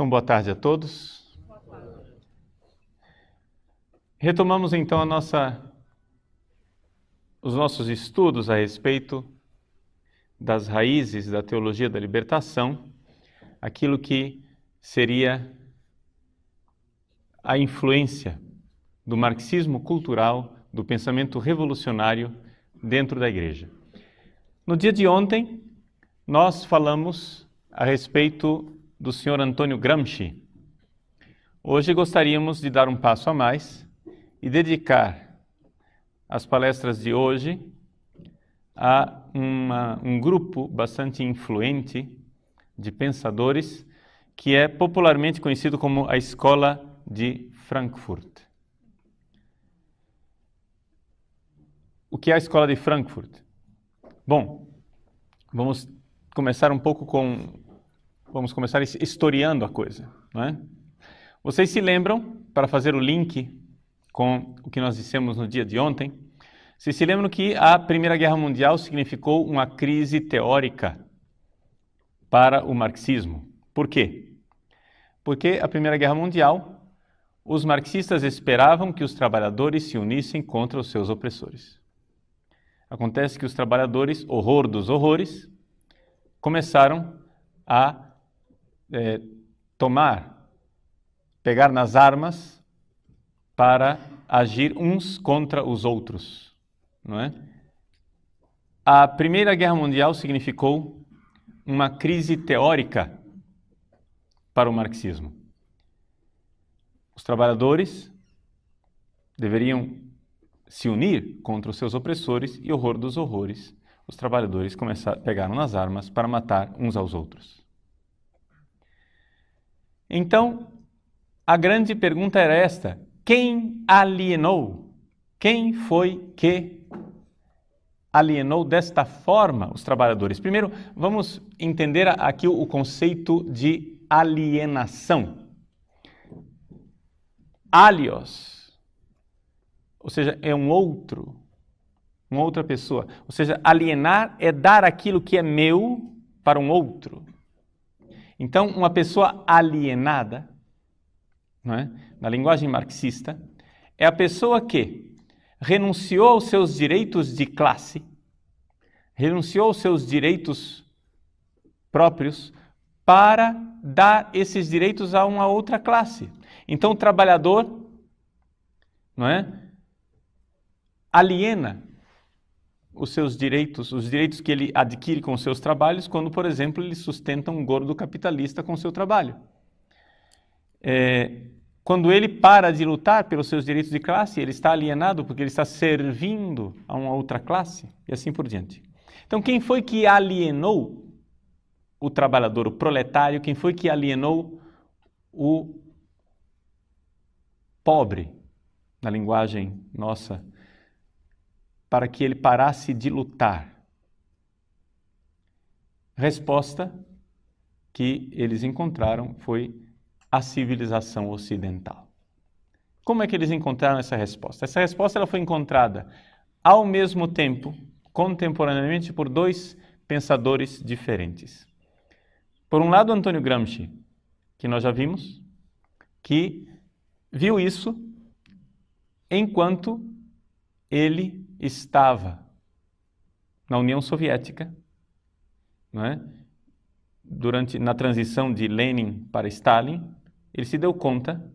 Então, boa tarde a todos. Retomamos então os nossos estudos a respeito das raízes da teologia da libertação, aquilo que seria a influência do marxismo cultural, do pensamento revolucionário dentro da igreja. No dia de ontem, nós falamos a respeito do Sr. Antônio Gramsci. Hoje gostaríamos de dar um passo a mais e dedicar as palestras de hoje a um grupo bastante influente de pensadores que é popularmente conhecido como a Escola de Frankfurt. O que é a Escola de Frankfurt? Bom, vamos começar historiando a coisa, não é? Vocês se lembram, para fazer o link com o que nós dissemos no dia de ontem, vocês se lembram que a Primeira Guerra Mundial significou uma crise teórica para o marxismo. Por quê? Porque a Primeira Guerra Mundial, os marxistas esperavam que os trabalhadores se unissem contra os seus opressores. Acontece que os trabalhadores, horror dos horrores, começaram a pegar nas armas para agir uns contra os outros, não é? A Primeira Guerra Mundial significou uma crise teórica para o marxismo. Os trabalhadores deveriam se unir contra os seus opressores e, horror dos horrores, os trabalhadores pegaram nas armas para matar uns aos outros. Então, a grande pergunta era esta: quem alienou? Quem foi que alienou desta forma os trabalhadores? Primeiro, vamos entender aqui o conceito de alienação. Alios, ou seja, é uma outra pessoa. Ou seja, alienar é dar aquilo que é meu para um outro. Então, uma pessoa alienada, não é? Na linguagem marxista, é a pessoa que renunciou aos seus direitos de classe, renunciou aos seus direitos próprios para dar esses direitos a uma outra classe. Então, o trabalhador, não é? Aliena os seus direitos, os direitos que ele adquire com os seus trabalhos, quando, por exemplo, ele sustenta um gordo capitalista com o seu trabalho. Quando ele para de lutar pelos seus direitos de classe, ele está alienado porque ele está servindo a uma outra classe, e assim por diante. Então, quem foi que alienou o trabalhador, o proletário? Quem foi que alienou o pobre, na linguagem nossa, para que ele parasse de lutar? Resposta que eles encontraram foi a civilização ocidental. Como é que eles encontraram essa resposta? Essa resposta ela foi encontrada ao mesmo tempo, contemporaneamente, por dois pensadores diferentes. Por um lado, Antônio Gramsci, que nós já vimos, que viu isso enquanto ele estava na União Soviética, não é? Na transição de Lenin para Stalin, ele se deu conta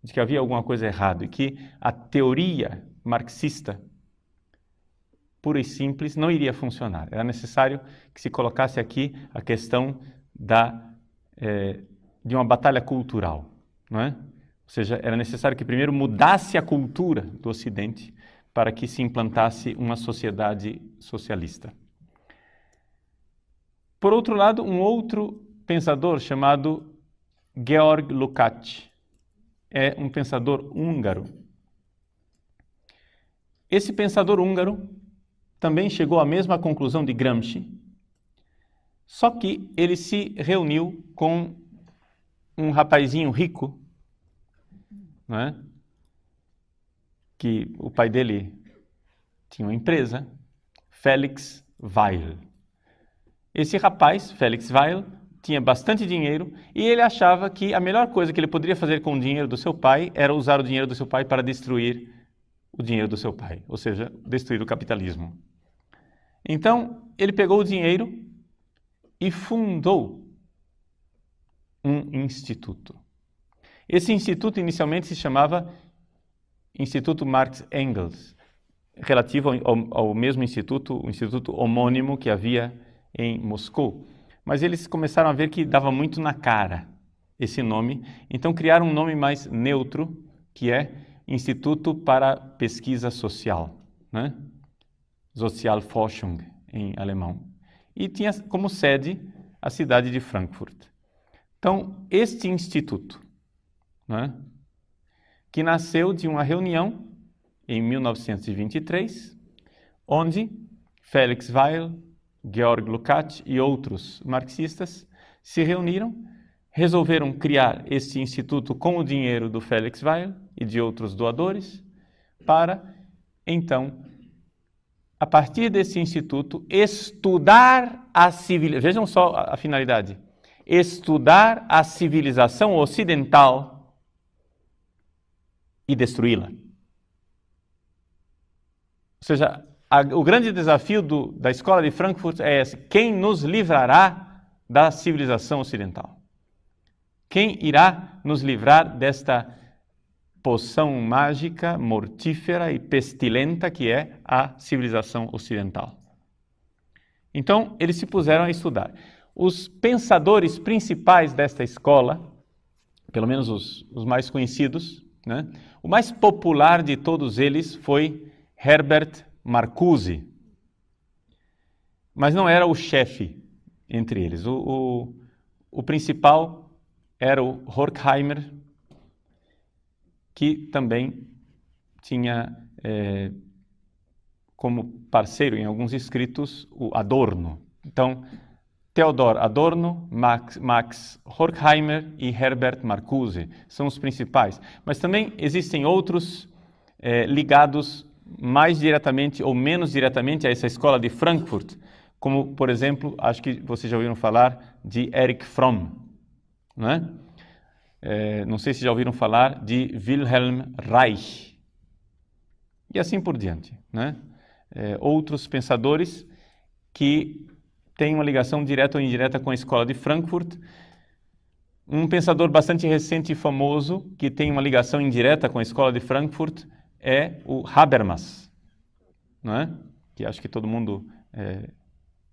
de que havia alguma coisa errada e que a teoria marxista, pura e simples, não iria funcionar. Era necessário que se colocasse aqui a questão de uma batalha cultural, não é? Ou seja, era necessário que primeiro mudasse a cultura do Ocidente para que se implantasse uma sociedade socialista. Por outro lado, um outro pensador chamado Georg Lukács é um pensador húngaro. Esse pensador húngaro também chegou à mesma conclusão de Gramsci, só que ele se reuniu com um rapazinho rico, não é? Que o pai dele tinha uma empresa, Felix Weil. Esse rapaz, Felix Weil, tinha bastante dinheiro e ele achava que a melhor coisa que ele poderia fazer com o dinheiro do seu pai era usar o dinheiro do seu pai para destruir o dinheiro do seu pai, ou seja, destruir o capitalismo. Então, ele pegou o dinheiro e fundou um instituto. Esse instituto inicialmente se chamava Instituto Marx Engels, relativo ao mesmo instituto, o instituto homônimo que havia em Moscou. Mas eles começaram a ver que dava muito na cara esse nome, então criaram um nome mais neutro, que é Instituto para Pesquisa Social, né? Sozialforschung em alemão. E tinha como sede a cidade de Frankfurt. Então, este instituto, né, que nasceu de uma reunião em 1923, onde Felix Weil, Georg Lukács e outros marxistas se reuniram, resolveram criar este instituto com o dinheiro do Felix Weil e de outros doadores, para, então, a partir desse instituto, estudar a civilização. Vejam só a finalidade. Estudar a civilização ocidental e destruí-la. Ou seja, o grande desafio da escola de Frankfurt é esse: quem nos livrará da civilização ocidental? Quem irá nos livrar desta poção mágica, mortífera e pestilenta que é a civilização ocidental? Então, eles se puseram a estudar. Os pensadores principais desta escola, pelo menos os mais conhecidos, né? O mais popular de todos eles foi Herbert Marcuse, mas não era o chefe entre eles. O principal era o Horkheimer, que também tinha como parceiro em alguns escritos o Adorno. Então, Theodor Adorno, Max Horkheimer e Herbert Marcuse são os principais. Mas também existem outros ligados mais diretamente ou menos diretamente a essa escola de Frankfurt, como, por exemplo, acho que vocês já ouviram falar de Erich Fromm, né? Não sei se já ouviram falar de Wilhelm Reich, e assim por diante, né? Outros pensadores que têm uma ligação direta ou indireta com a escola de Frankfurt. Um pensador bastante recente e famoso que tem uma ligação indireta com a escola de Frankfurt é o Habermas, né? Que acho que todo mundo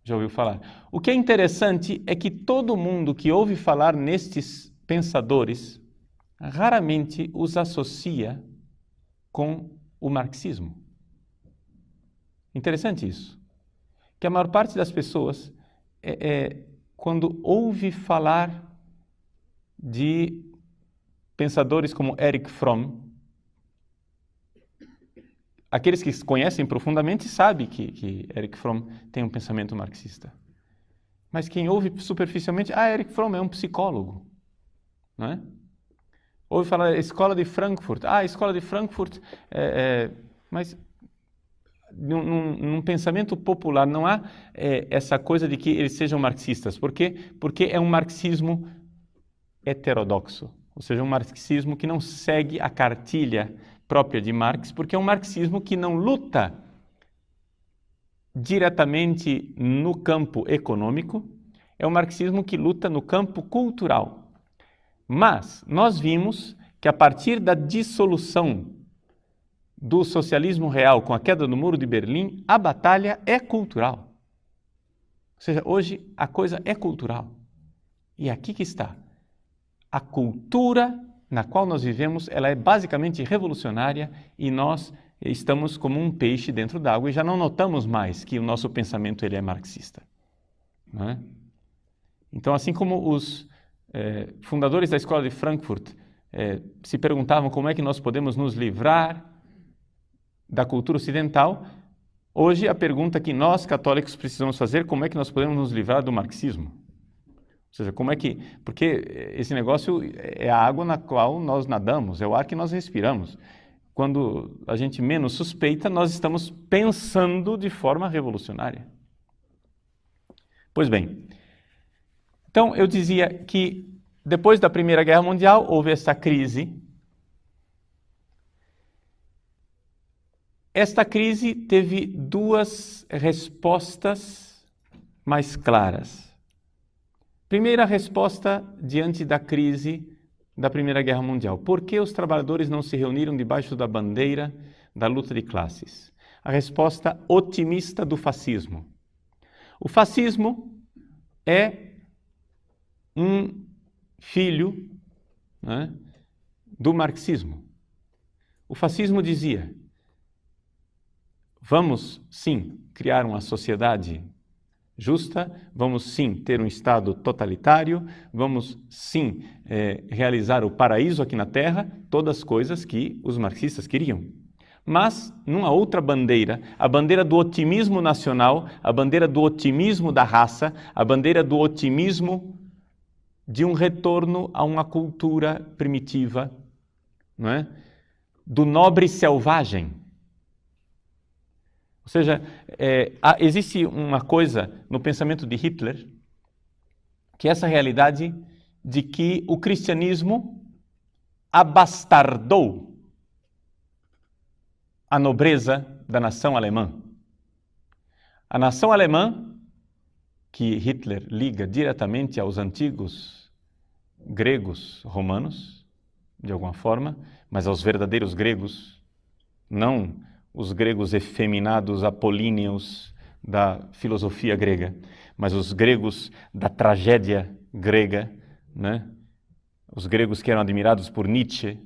já ouviu falar. O que é interessante é que todo mundo que ouve falar nestes pensadores raramente os associa com o marxismo. Interessante isso. Que a maior parte das pessoas, quando ouve falar de pensadores como Erich Fromm, aqueles que conhecem profundamente sabem que Erich Fromm tem um pensamento marxista. Mas quem ouve superficialmente, Erich Fromm é um psicólogo, não é? Ouve falar da escola de Frankfurt, a escola de Frankfurt, mas num pensamento popular não há essa coisa de que eles sejam marxistas. Por quê? Porque é um marxismo heterodoxo, ou seja, um marxismo que não segue a cartilha própria de Marx, porque é um marxismo que não luta diretamente no campo econômico, é um marxismo que luta no campo cultural. Mas nós vimos que a partir da dissolução do socialismo real com a queda do Muro de Berlim, a batalha é cultural. Ou seja, hoje a coisa é cultural. E aqui que está. A cultura na qual nós vivemos, ela é basicamente revolucionária e nós estamos como um peixe dentro d'água e já não notamos mais que o nosso pensamento ele é marxista. Não é? Então, assim como os fundadores da escola de Frankfurt se perguntavam como é que nós podemos nos livrar da cultura ocidental, hoje a pergunta que nós católicos precisamos fazer, como é que nós podemos nos livrar do marxismo? Ou seja, porque esse negócio é a água na qual nós nadamos, é o ar que nós respiramos. Quando a gente menos suspeita, nós estamos pensando de forma revolucionária. Pois bem, Então, eu dizia que depois da Primeira Guerra Mundial houve essa crise. Esta crise teve duas respostas mais claras. Primeira resposta diante da crise da Primeira Guerra Mundial. Por que os trabalhadores não se reuniram debaixo da bandeira da luta de classes? A resposta otimista do fascismo. O fascismo é um filho, né, do marxismo. O fascismo dizia: vamos, sim, criar uma sociedade justa, vamos, sim, ter um Estado totalitário, vamos, sim, realizar o paraíso aqui na Terra, todas as coisas que os marxistas queriam. Mas, numa outra bandeira, a bandeira do otimismo nacional, a bandeira do otimismo da raça, a bandeira do otimismo de um retorno a uma cultura primitiva, não é? Do nobre selvagem. Ou seja, existe uma coisa no pensamento de Hitler, que é essa realidade de que o cristianismo abastardou a nobreza da nação alemã. A nação alemã, que Hitler liga diretamente aos antigos gregos romanos, de alguma forma, mas aos verdadeiros gregos, não os gregos efeminados apolíneos da filosofia grega, mas os gregos da tragédia grega, né? Os gregos que eram admirados por Nietzsche.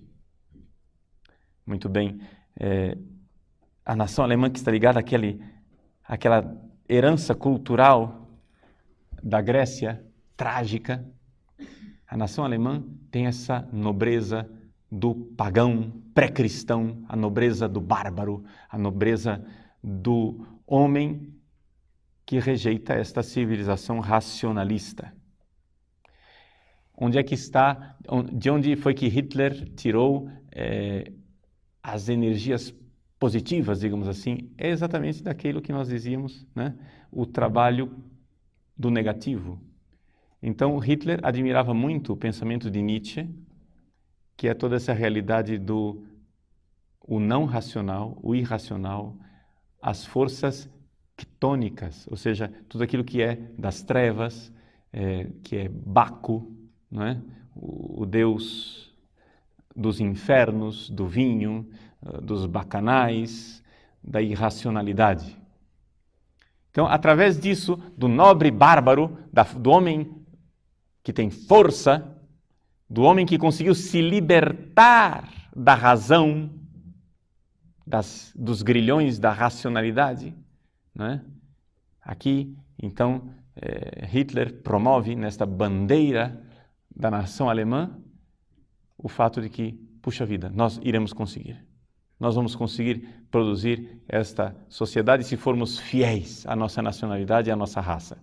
Muito bem. A nação alemã que está ligada àquela herança cultural da Grécia trágica. A nação alemã tem essa nobreza do pagão pré-cristão, a nobreza do bárbaro, a nobreza do homem que rejeita esta civilização racionalista. Onde é que está, de onde foi que Hitler tirou as energias positivas, digamos assim? É exatamente daquilo que nós dizíamos, né? O trabalho do negativo. Então, Hitler admirava muito o pensamento de Nietzsche, que é toda essa realidade do o não racional, o irracional, as forças quitônicas, ou seja, tudo aquilo que é das trevas, que é Baco, não é? O deus dos infernos, do vinho, dos bacanais, da irracionalidade. Então, através disso, do nobre bárbaro, do homem que tem força, do homem que conseguiu se libertar da razão, dos grilhões da racionalidade, né? Aqui, então, Hitler promove nesta bandeira da nação alemã o fato de que, puxa vida, nós iremos conseguir. Nós vamos conseguir produzir esta sociedade se formos fiéis à nossa nacionalidade e à nossa raça.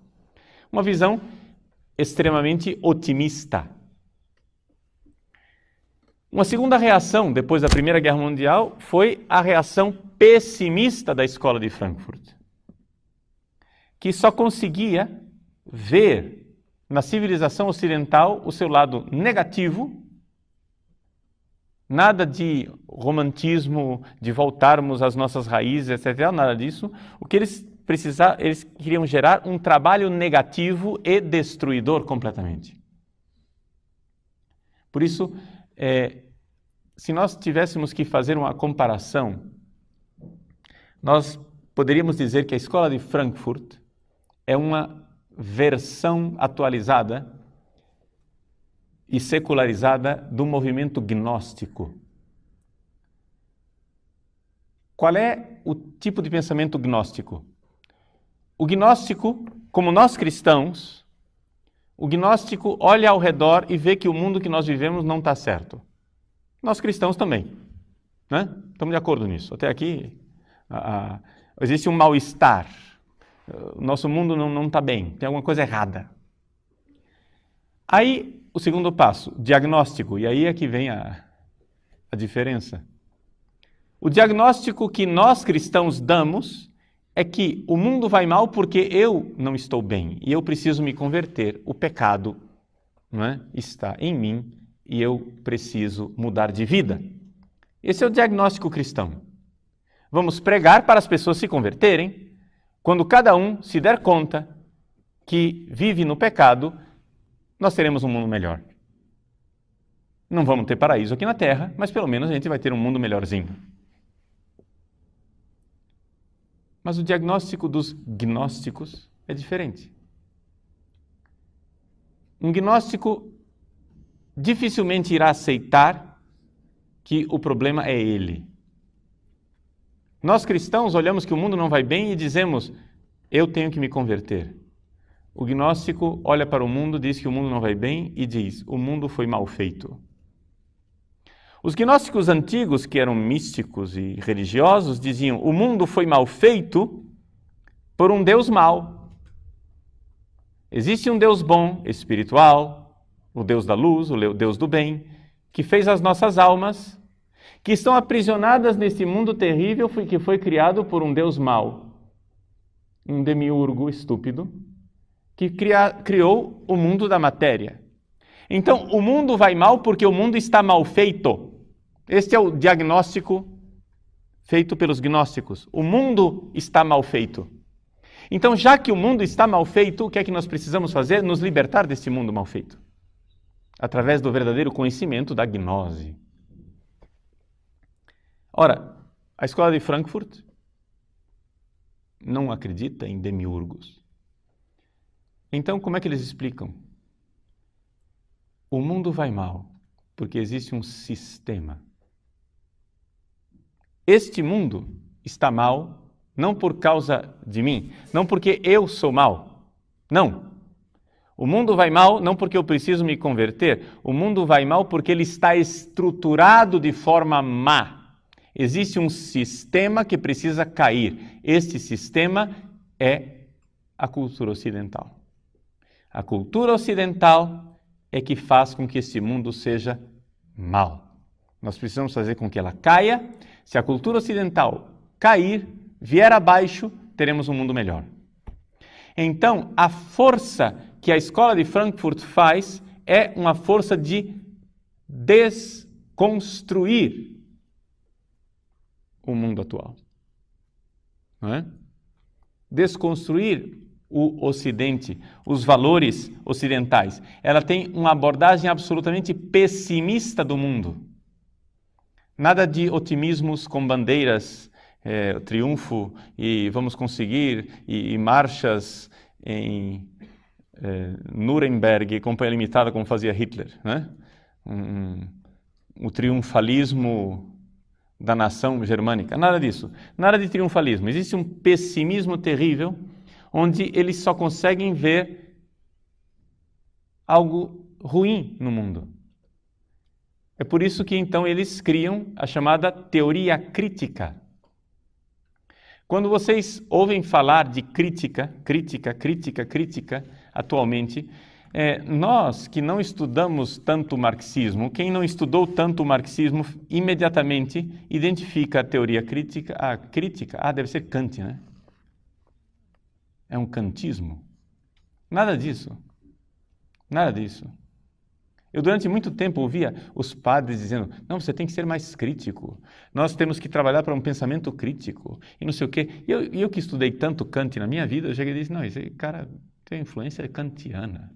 Uma visão extremamente otimista. Uma segunda reação, depois da Primeira Guerra Mundial, foi a reação pessimista da Escola de Frankfurt, que só conseguia ver na civilização ocidental o seu lado negativo, nada de romantismo, de voltarmos às nossas raízes, etc., nada disso. O que eles queriam gerar um trabalho negativo e destruidor completamente. Por isso, se nós tivéssemos que fazer uma comparação, nós poderíamos dizer que a Escola de Frankfurt é uma versão atualizada e secularizada do movimento gnóstico. Qual é o tipo de pensamento gnóstico? O gnóstico, como nós cristãos, o gnóstico olha ao redor e vê que o mundo que nós vivemos não está certo. Nós cristãos também, né? Estamos de acordo nisso. Até aqui existe um mal-estar. O nosso mundo não está bem, tem alguma coisa errada. Aí, o segundo passo, diagnóstico. E aí é que vem a diferença. O diagnóstico que nós cristãos damos é que o mundo vai mal porque eu não estou bem e eu preciso me converter. O pecado, não é, está em mim e eu preciso mudar de vida. Esse é o diagnóstico cristão. Vamos pregar para as pessoas se converterem. Quando cada um se der conta que vive no pecado, nós teremos um mundo melhor. Não vamos ter paraíso aqui na Terra, mas pelo menos a gente vai ter um mundo melhorzinho. Mas o diagnóstico dos gnósticos é diferente. Um gnóstico dificilmente irá aceitar que o problema é ele. Nós cristãos olhamos que o mundo não vai bem e dizemos, eu tenho que me converter. O gnóstico olha para o mundo, diz que o mundo não vai bem e diz, o mundo foi mal feito. Os gnósticos antigos, que eram místicos e religiosos, diziam, o mundo foi mal feito por um Deus mau. Existe um Deus bom, espiritual, o Deus da luz, o Deus do bem, que fez as nossas almas, que estão aprisionadas nesse mundo terrível que foi criado por um Deus mau, um demiurgo estúpido, que criou o mundo da matéria. Então, o mundo vai mal porque o mundo está mal feito. Este é o diagnóstico feito pelos gnósticos. O mundo está mal feito. Então, já que o mundo está mal feito, o que é que nós precisamos fazer? Nos libertar desse mundo mal feito. Através do verdadeiro conhecimento da gnose. Ora, a escola de Frankfurt não acredita em demiurgos. Então, como é que eles explicam? O mundo vai mal porque existe um sistema. Este mundo está mal não por causa de mim, não porque eu sou mal. Não. O mundo vai mal não porque eu preciso me converter. O mundo vai mal porque ele está estruturado de forma má. Existe um sistema que precisa cair. Este sistema é a cultura ocidental. A cultura ocidental é que faz com que esse mundo seja mal. Nós precisamos fazer com que ela caia. Se a cultura ocidental cair, vier abaixo, teremos um mundo melhor. Então, a força que a escola de Frankfurt faz é uma força de desconstruir o mundo atual. Não é? Desconstruir o Ocidente, os valores ocidentais. Ela tem uma abordagem absolutamente pessimista do mundo. Nada de otimismos com bandeiras, triunfo e vamos conseguir, e marchas em Nuremberg e Companhia Limitada como fazia Hitler. Né? O triunfalismo da nação germânica. Nada disso. Nada de triunfalismo. Existe um pessimismo terrível onde eles só conseguem ver algo ruim no mundo. É por isso que então eles criam a chamada teoria crítica. Quando vocês ouvem falar de crítica atualmente, nós que não estudamos tanto o marxismo, quem não estudou tanto o marxismo, imediatamente identifica a teoria crítica, deve ser Kant, né? É um kantismo. Nada disso. Nada disso. Eu durante muito tempo ouvia os padres dizendo, não, você tem que ser mais crítico, nós temos que trabalhar para um pensamento crítico, e não sei o quê. E eu que estudei tanto Kant na minha vida, eu cheguei e disse, não, esse cara tem influência kantiana.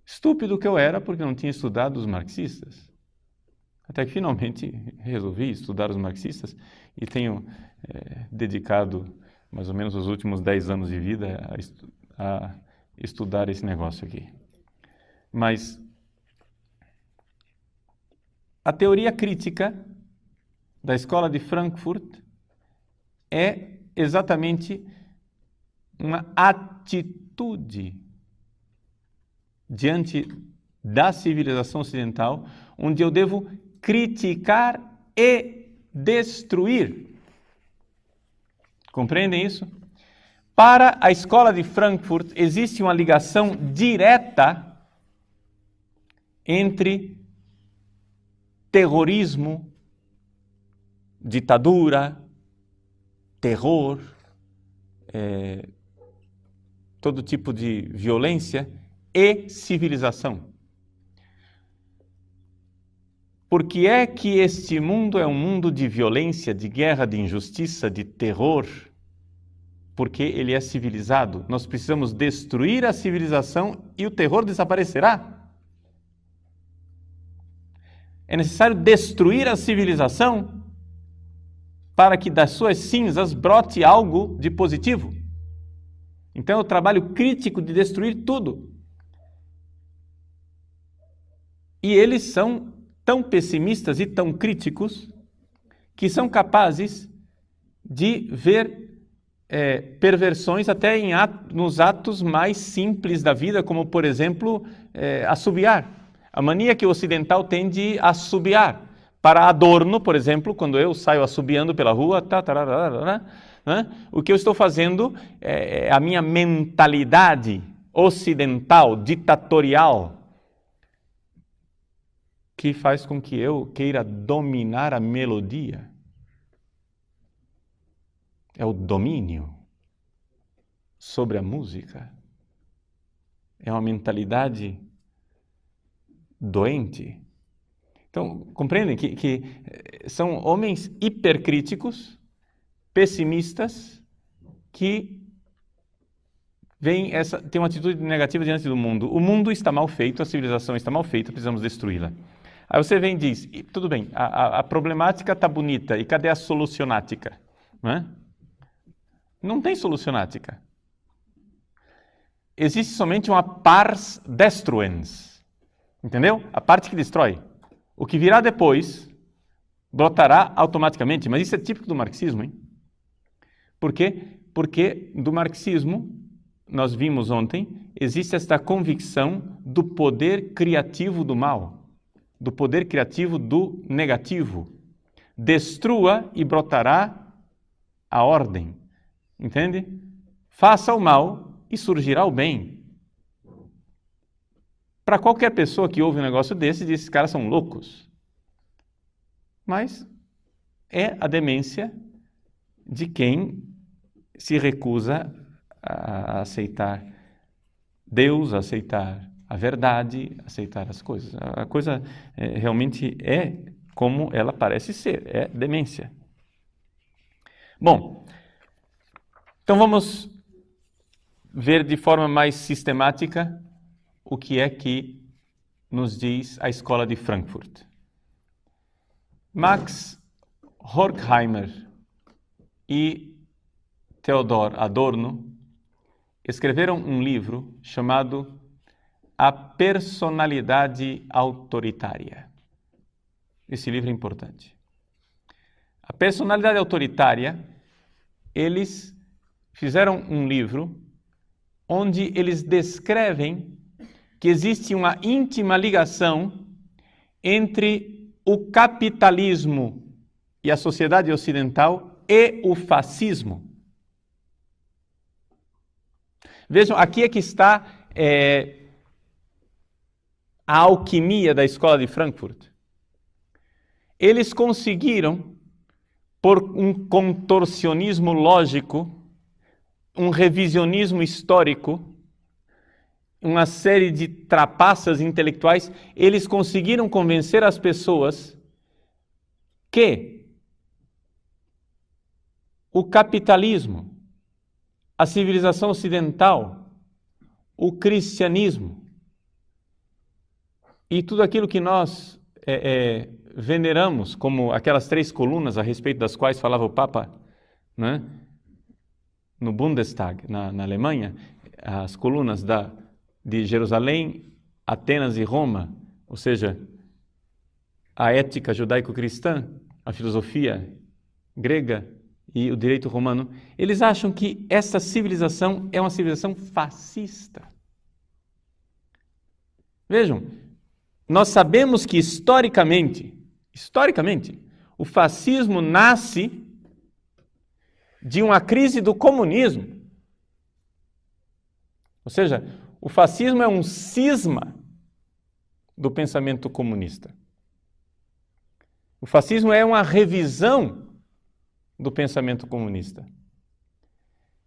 Estúpido que eu era porque não tinha estudado os marxistas. Até que finalmente resolvi estudar os marxistas e tenho dedicado mais ou menos os últimos 10 anos de vida a estudar esse negócio aqui. Mas a teoria crítica da escola de Frankfurt é exatamente uma atitude diante da civilização ocidental, onde eu devo criticar e destruir. Compreendem isso? Para a escola de Frankfurt existe uma ligação direta entre terrorismo, ditadura, terror, todo tipo de violência e civilização. Por que é que este mundo é um mundo de violência, de guerra, de injustiça, de terror? Porque ele é civilizado. Nós precisamos destruir a civilização e o terror desaparecerá. É necessário destruir a civilização para que das suas cinzas brote algo de positivo. Então é o trabalho crítico de destruir tudo. E eles são tão pessimistas e tão críticos que são capazes de ver perversões até nos atos mais simples da vida, como, por exemplo, assobiar. A mania que o ocidental tem de assobiar. Para adorno, por exemplo, quando eu saio assobiando pela rua, o que eu estou fazendo é a minha mentalidade ocidental, ditatorial, que faz com que eu queira dominar a melodia. É o domínio sobre a música. É uma mentalidade doente. Então, compreendem que são homens hipercríticos, pessimistas, que têm uma atitude negativa diante do mundo. O mundo está mal feito, a civilização está mal feita, precisamos destruí-la. Aí você vem e diz, tudo bem, a problemática está bonita, e cadê a solucionática? Não tem solucionática. Existe somente uma pars destruens. Entendeu? A parte que destrói. O que virá depois brotará automaticamente. Mas isso é típico do marxismo, hein? Por quê? Porque do marxismo, nós vimos ontem, existe esta convicção do poder criativo do mal, do poder criativo do negativo. Destrua e brotará a ordem. Entende? Faça o mal e surgirá o bem. Para qualquer pessoa que ouve um negócio desse, diz, esses caras são loucos. Mas é a demência de quem se recusa a aceitar Deus, a aceitar a verdade, a aceitar as coisas. A coisa realmente é como ela parece ser, é demência. Bom, então vamos ver de forma mais sistemática o que é que nos diz a Escola de Frankfurt. Max Horkheimer e Theodor Adorno escreveram um livro chamado A Personalidade Autoritária. Esse livro é importante. A personalidade autoritária, eles fizeram um livro onde eles descrevem que existe uma íntima ligação entre o capitalismo e a sociedade ocidental e o fascismo. Vejam, aqui é que está a alquimia da Escola de Frankfurt. Eles conseguiram, por um contorcionismo lógico, um revisionismo histórico, uma série de trapaças intelectuais, eles conseguiram convencer as pessoas que o capitalismo, a civilização ocidental, o cristianismo e tudo aquilo que nós veneramos como aquelas 3 colunas a respeito das quais falava o Papa, né? No Bundestag, na Alemanha, as colunas de Jerusalém, Atenas e Roma, ou seja, a ética judaico-cristã, a filosofia grega e o direito romano, eles acham que essa civilização é uma civilização fascista. Vejam, nós sabemos que historicamente, o fascismo nasce de uma crise do comunismo. Ou seja, o fascismo é um cisma do pensamento comunista. O fascismo é uma revisão do pensamento comunista.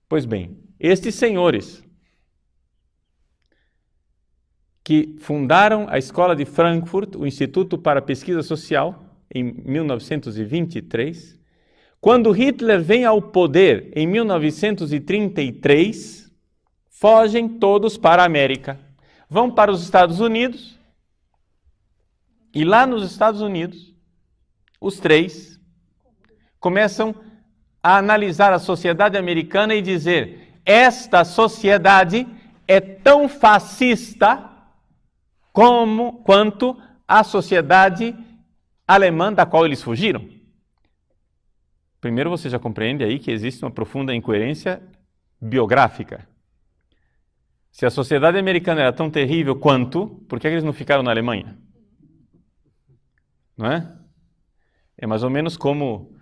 Pois bem, estes senhores que fundaram a Escola de Frankfurt, o Instituto para a Pesquisa Social, em 1923, quando Hitler vem ao poder em 1933, fogem todos para a América. Vão para os Estados Unidos, e lá nos Estados Unidos, os três começam a analisar a sociedade americana e dizer: esta sociedade é tão fascista quanto a sociedade alemã da qual eles fugiram. Primeiro, você já compreende aí que existe uma profunda incoerência biográfica. Se a sociedade americana era tão terrível quanto, por que eles não ficaram na Alemanha? Não é? É mais ou menos como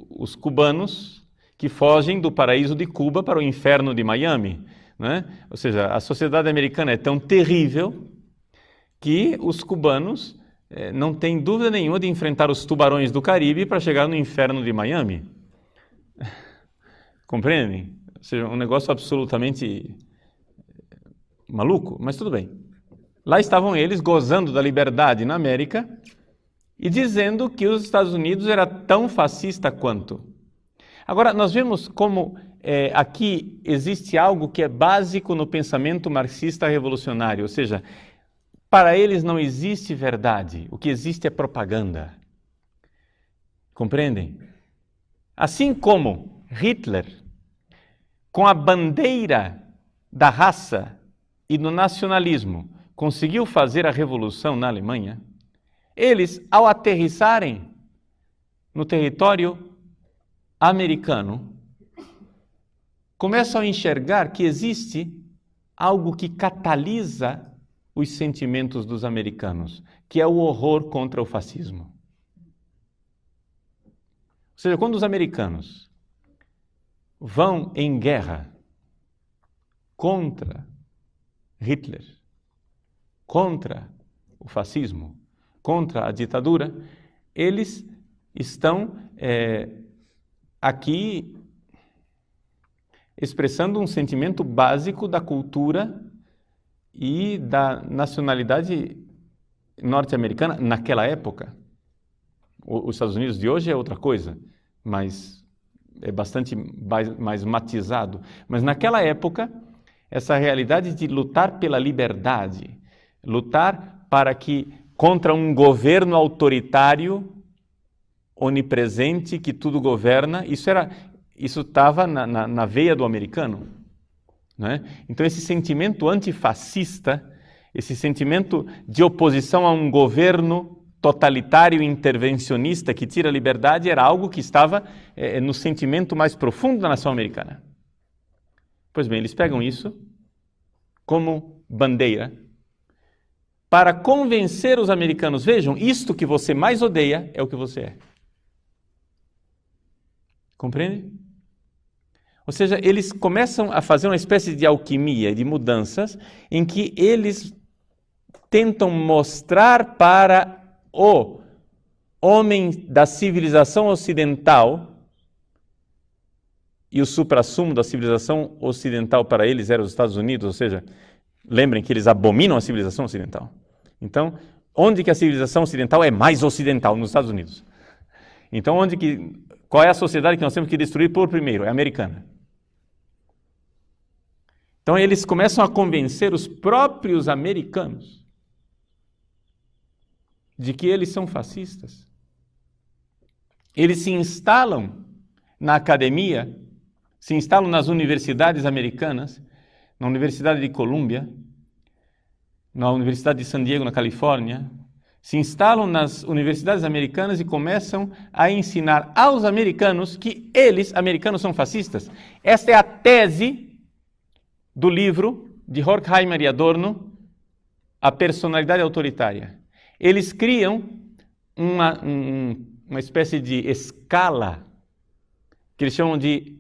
os cubanos que fogem do paraíso de Cuba para o inferno de Miami. Não é? Ou seja, a sociedade americana é tão terrível que os cubanos não têm dúvida nenhuma de enfrentar os tubarões do Caribe para chegar no inferno de Miami. Compreendem? Ou seja, um negócio absolutamente maluco, mas tudo bem. Lá estavam eles gozando da liberdade na América e dizendo que os Estados Unidos era tão fascista quanto. Agora, nós vemos como aqui existe algo que é básico no pensamento marxista revolucionário, ou seja, para eles não existe verdade, o que existe é propaganda. Compreendem? Assim como Hitler, com a bandeira da raça e do nacionalismo, conseguiu fazer a revolução na Alemanha, eles, ao aterrissarem no território americano, começam a enxergar que existe algo que catalisa os sentimentos dos americanos, que é o horror contra o fascismo. Ou seja, quando os americanos vão em guerra contra Hitler, contra o fascismo, contra a ditadura, eles estão aqui expressando um sentimento básico da cultura e da nacionalidade norte-americana naquela época. Os Estados Unidos de hoje é outra coisa, mas é bastante mais matizado. Mas naquela época, essa realidade de lutar pela liberdade, lutar para que contra um governo autoritário, onipresente, que tudo governa, isso estava na veia do americano. Não é? Então esse sentimento antifascista, esse sentimento de oposição a um governo totalitário e intervencionista que tira a liberdade, era algo que estava no sentimento mais profundo da nação americana. Pois bem, eles pegam isso como bandeira para convencer os americanos: vejam, isto que você mais odeia é o que você é. Compreende? Ou seja, eles começam a fazer uma espécie de alquimia, de mudanças, em que eles tentam mostrar para o homem da civilização ocidental, e o suprassumo da civilização ocidental para eles era os Estados Unidos, ou seja, lembrem que eles abominam a civilização ocidental. Então, onde que a civilização ocidental é mais ocidental? Nos Estados Unidos. Então, qual é a sociedade que nós temos que destruir por primeiro? É a americana. Então eles começam a convencer os próprios americanos de que eles são fascistas. Eles se instalam na academia, se instalam nas universidades americanas, na Universidade de Colômbia, na Universidade de San Diego, na Califórnia, se instalam nas universidades americanas e começam a ensinar aos americanos que eles, americanos, são fascistas. Esta é a tese do livro de Horkheimer e Adorno, A Personalidade Autoritária. Eles criam uma espécie de escala que eles chamam de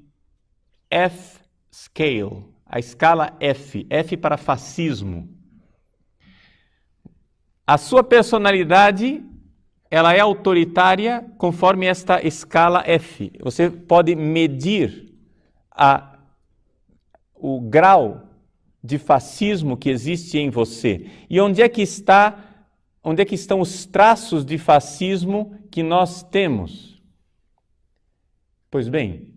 F-Scale, a escala F, F para fascismo. A sua personalidade, ela é autoritária conforme esta escala F. Você pode medir a o grau de fascismo que existe em você. E onde é que estão os traços de fascismo que nós temos? Pois bem,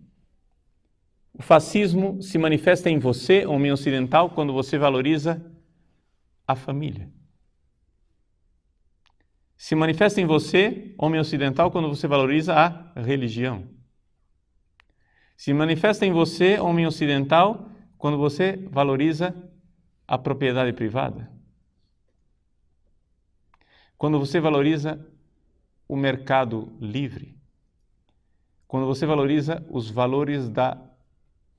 o fascismo se manifesta em você, homem ocidental, quando você valoriza a família. Se manifesta em você, homem ocidental, quando você valoriza a religião. Se manifesta em você, homem ocidental, quando você valoriza a propriedade privada. Quando você valoriza o mercado livre. Quando você valoriza os valores da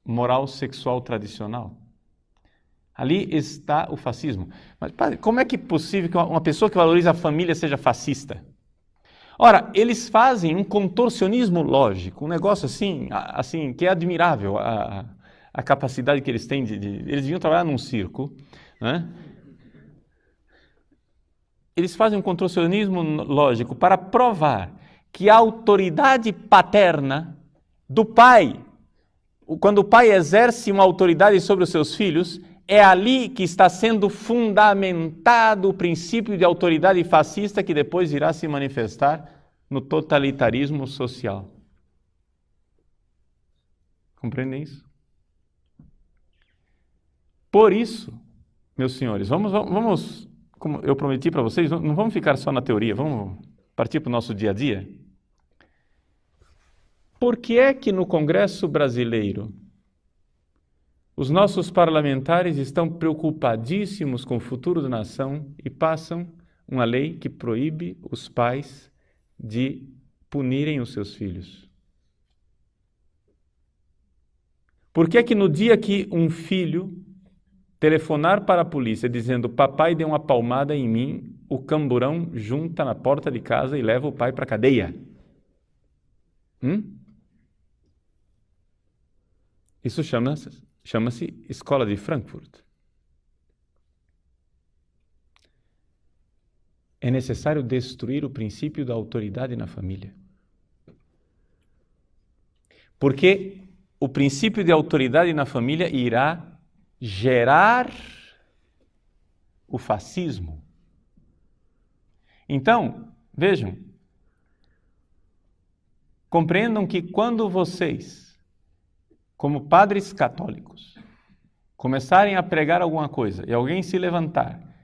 moral sexual tradicional. Ali está o fascismo. Mas, padre, como é que é possível que uma pessoa que valoriza a família seja fascista? Ora, eles fazem um contorcionismo lógico, um negócio assim que é admirável, a capacidade que eles têm eles deviam trabalhar num circo, né? Eles fazem um contorcionismo lógico para provar que a autoridade paterna do pai, quando o pai exerce uma autoridade sobre os seus filhos, é ali que está sendo fundamentado o princípio de autoridade fascista que depois irá se manifestar no totalitarismo social. Compreendem isso? Por isso, meus senhores, vamos, como eu prometi para vocês, não vamos ficar só na teoria, vamos partir para o nosso dia a dia. Por que é que no Congresso brasileiro os nossos parlamentares estão preocupadíssimos com o futuro da nação e passam uma lei que proíbe os pais de punirem os seus filhos? Por que é que no dia que um filho telefonar para a polícia dizendo papai deu uma palmada em mim, o camburão junta na porta de casa e leva o pai para a cadeia? Isso chama-se Escola de Frankfurt. É necessário destruir o princípio da autoridade na família. Porque o princípio de autoridade na família irá gerar o fascismo. Então, vejam, compreendam que quando vocês, como padres católicos, começarem a pregar alguma coisa e alguém se levantar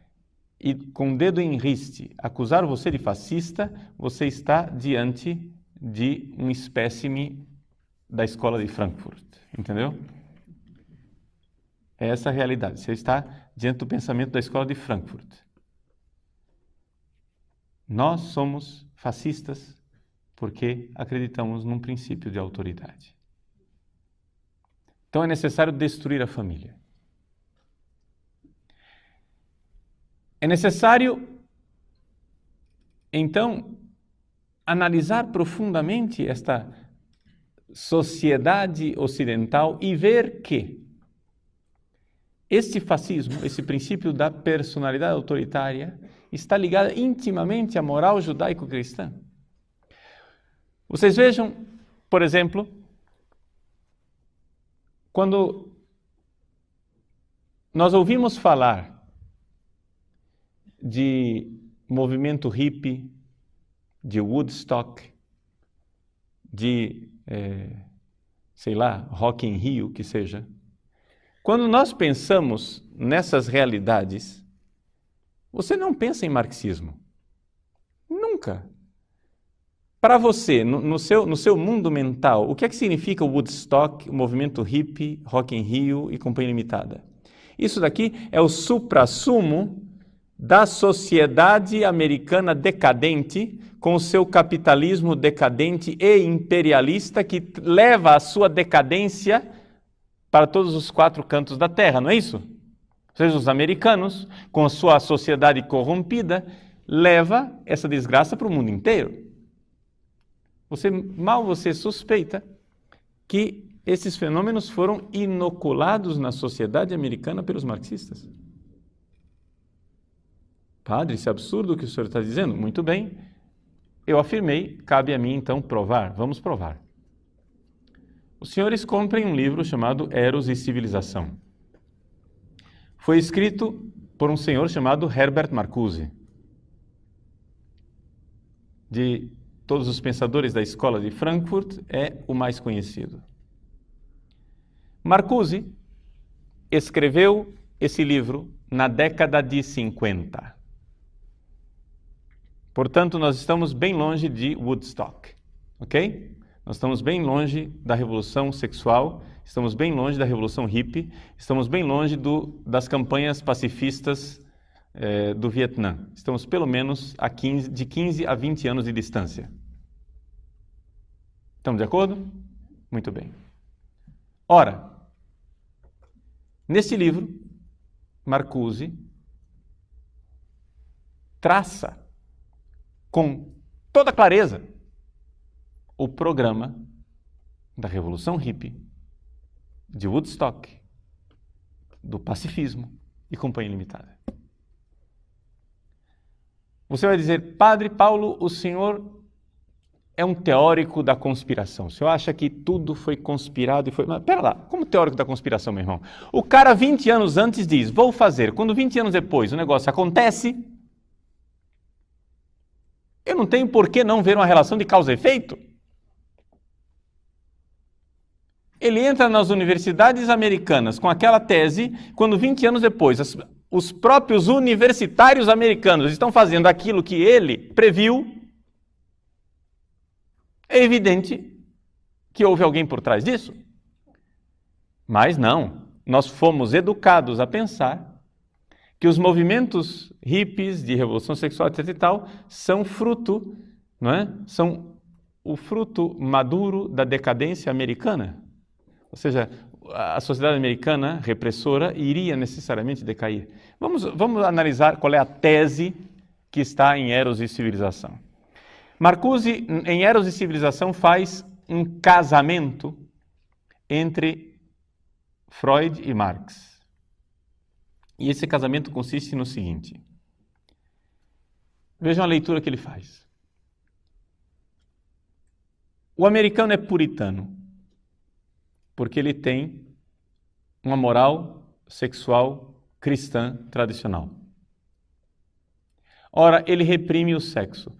e com o dedo em riste acusar você de fascista, você está diante de um espécime da Escola de Frankfurt, entendeu? É essa a realidade. Você está diante do pensamento da Escola de Frankfurt. Nós somos fascistas porque acreditamos num princípio de autoridade. Então é necessário destruir a família. É necessário, então, analisar profundamente esta sociedade ocidental e ver que este fascismo, esse princípio da personalidade autoritária, está ligado intimamente à moral judaico-cristã. Vocês vejam, por exemplo, quando nós ouvimos falar de movimento hippie, de Woodstock, de, Rock in Rio, que seja. Quando nós pensamos nessas realidades, você não pensa em marxismo. Nunca. Para você, no seu mundo mental, o que é que significa o Woodstock, o movimento hippie, Rock in Rio e Companhia Limitada? Isso daqui é o suprassumo da sociedade americana decadente, com o seu capitalismo decadente e imperialista, que leva a sua decadência para todos os quatro cantos da terra, não é isso? Ou seja, os americanos, com a sua sociedade corrompida, leva essa desgraça para o mundo inteiro. Você suspeita que esses fenômenos foram inoculados na sociedade americana pelos marxistas. Padre, isso é absurdo o que o senhor está dizendo? Muito bem, eu afirmei, cabe a mim então provar. Vamos provar. Os senhores comprem um livro chamado Eros e Civilização. foi escrito por um senhor chamado Herbert Marcuse. De todos os pensadores da escola de Frankfurt, é o mais conhecido. Marcuse escreveu esse livro na década de 50. Portanto, nós estamos bem longe de Woodstock, ok? Nós estamos bem longe da revolução sexual, estamos bem longe da revolução hippie, estamos bem longe das campanhas pacifistas do Vietnã. Estamos pelo menos de 15 a 20 anos de distância. Estamos de acordo? Muito bem. Ora, nesse livro, Marcuse traça com toda clareza o programa da Revolução Hippie, de Woodstock, do pacifismo e Companhia Limitada. Você vai dizer, Padre Paulo, o senhor é um teórico da conspiração. O senhor acha que tudo foi conspirado e foi... Mas, pera lá, como teórico da conspiração, meu irmão? O cara 20 anos antes diz, vou fazer. Quando 20 anos depois o negócio acontece, eu não tenho por que não ver uma relação de causa e efeito. Ele entra nas universidades americanas com aquela tese, quando 20 anos depois os próprios universitários americanos estão fazendo aquilo que ele previu, é evidente que houve alguém por trás disso. Mas não, nós fomos educados a pensar que os movimentos hippies de revolução sexual, etc. e tal, são fruto, não é? São o fruto maduro da decadência americana. Ou seja, a sociedade americana repressora iria necessariamente decair. Vamos analisar qual é a tese que está em Eros e Civilização. Marcuse, em Eros e Civilização, faz um casamento entre Freud e Marx. E esse casamento consiste no seguinte. Vejam a leitura que ele faz. O americano é puritano, porque ele tem uma moral sexual cristã tradicional. Ora, ele reprime o sexo.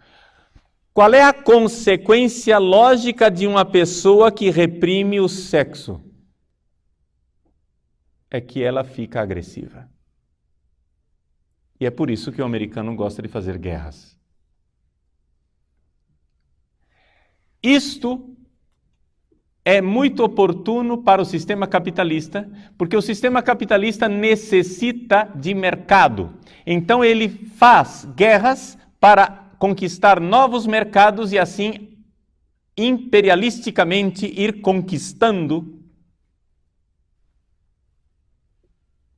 Qual é a consequência lógica de uma pessoa que reprime o sexo? É que ela fica agressiva. E é por isso que o americano gosta de fazer guerras. Isto é muito oportuno para o sistema capitalista, porque o sistema capitalista necessita de mercado. Então ele faz guerras para conquistar novos mercados e assim imperialisticamente ir conquistando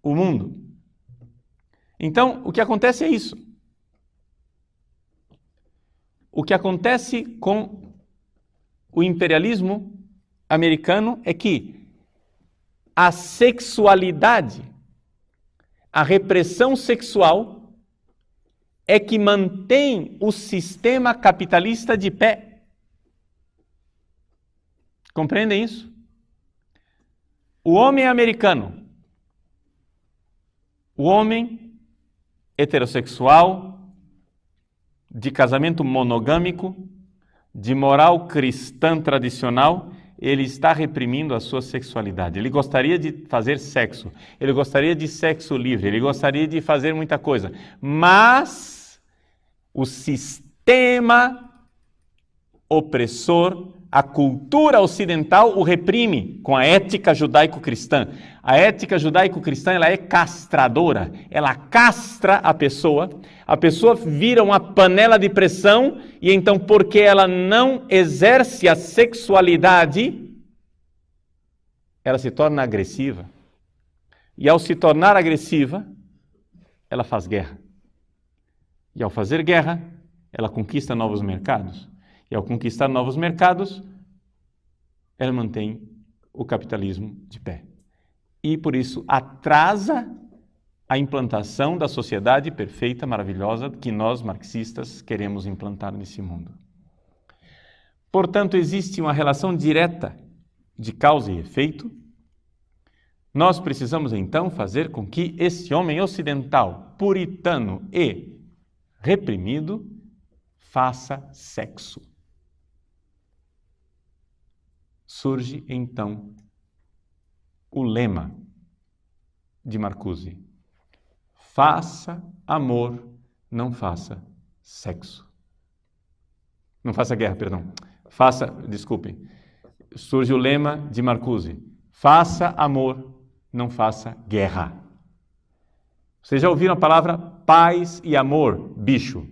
o mundo. Então, o que acontece é isso. O que acontece com o imperialismo americano é que a sexualidade, a repressão sexual, é que mantém o sistema capitalista de pé. Compreendem isso? O homem americano, o homem heterossexual, de casamento monogâmico, de moral cristã tradicional, ele está reprimindo a sua sexualidade. Ele gostaria de fazer sexo, ele gostaria de sexo livre, ele gostaria de fazer muita coisa, mas o sistema opressor, a cultura ocidental o reprime com a ética judaico-cristã. A ética judaico-cristã ela é castradora, ela castra a pessoa vira uma panela de pressão e então porque ela não exerce a sexualidade, ela se torna agressiva. E ao se tornar agressiva, ela faz guerra. E ao fazer guerra, ela conquista novos mercados. E ao conquistar novos mercados, ela mantém o capitalismo de pé. E por isso atrasa a implantação da sociedade perfeita, maravilhosa, que nós marxistas queremos implantar nesse mundo. Portanto, existe uma relação direta de causa e efeito Nós precisamos então fazer com que esse homem ocidental, puritano e reprimido, faça sexo. Surge então o lema de Marcuse: faça amor, não faça sexo. Não faça guerra, perdão. Surge o lema de Marcuse: faça amor, não faça guerra. Vocês já ouviram a palavra paz e amor, bicho?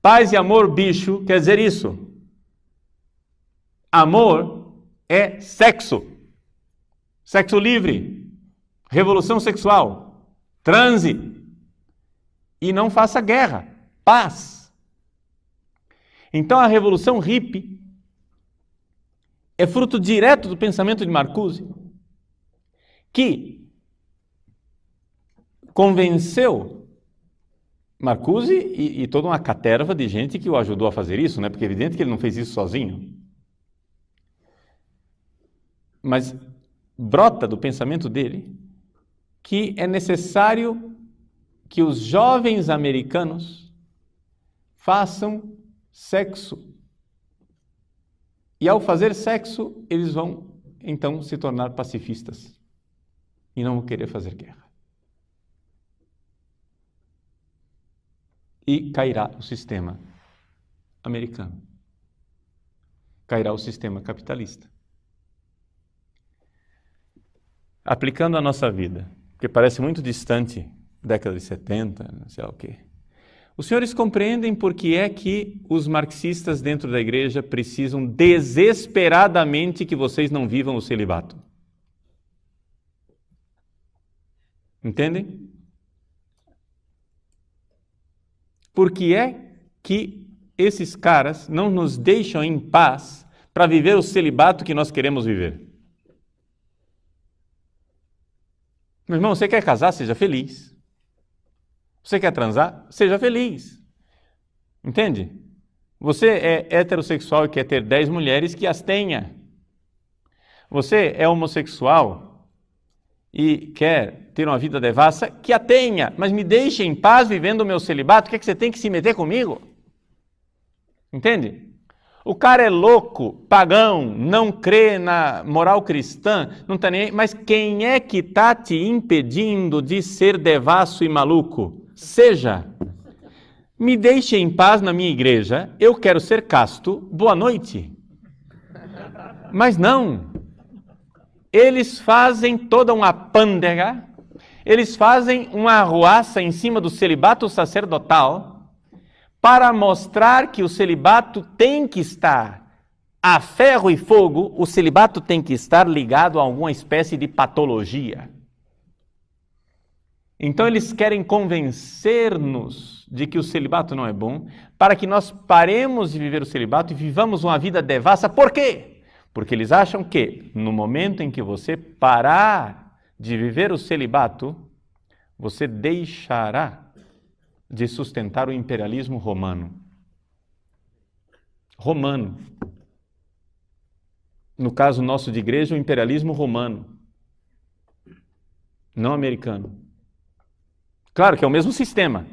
Paz e amor, bicho, quer dizer isso. Amor é sexo. Sexo livre. Revolução sexual. Transe. E não faça guerra. Paz. Então a revolução hippie é fruto direto do pensamento de Marcuse, que convenceu Marcuse e toda uma caterva de gente que o ajudou a fazer isso, né? Porque é evidente que ele não fez isso sozinho. Mas brota do pensamento dele que é necessário que os jovens americanos façam sexo. E ao fazer sexo, eles vão então se tornar pacifistas e não vão querer fazer guerra. E cairá o sistema americano. Cairá o sistema capitalista. Aplicando a nossa vida, que parece muito distante, década de 70, não sei lá o quê. Os senhores compreendem por que é que os marxistas dentro da igreja precisam desesperadamente que vocês não vivam o celibato? Entendem? Por que é que esses caras não nos deixam em paz para viver o celibato que nós queremos viver? Meu irmão, você quer casar? Seja feliz. Você quer transar? Seja feliz. Entende? Você é heterossexual e quer ter 10 mulheres, que as tenha. Você é homossexual e quer ter uma vida devassa, que a tenha. Mas me deixe em paz vivendo o meu celibato. O que é que você tem que se meter comigo? Entende? O cara é louco, pagão, não crê na moral cristã, não está nem aí. Mas quem é que está te impedindo de ser devasso e maluco? Seja. Me deixe em paz na minha igreja, eu quero ser casto, boa noite. Mas não. Eles fazem toda uma pândega, eles fazem uma arruaça em cima do celibato sacerdotal, para mostrar que o celibato tem que estar a ferro e fogo, o celibato tem que estar ligado a alguma espécie de patologia. Então eles querem convencer-nos de que o celibato não é bom, para que nós paremos de viver o celibato e vivamos uma vida devassa. Por quê? Porque eles acham que no momento em que você parar de viver o celibato, você deixará de sustentar o imperialismo romano. Romano. No caso nosso de igreja, o imperialismo romano. Não americano. Claro que é o mesmo sistema.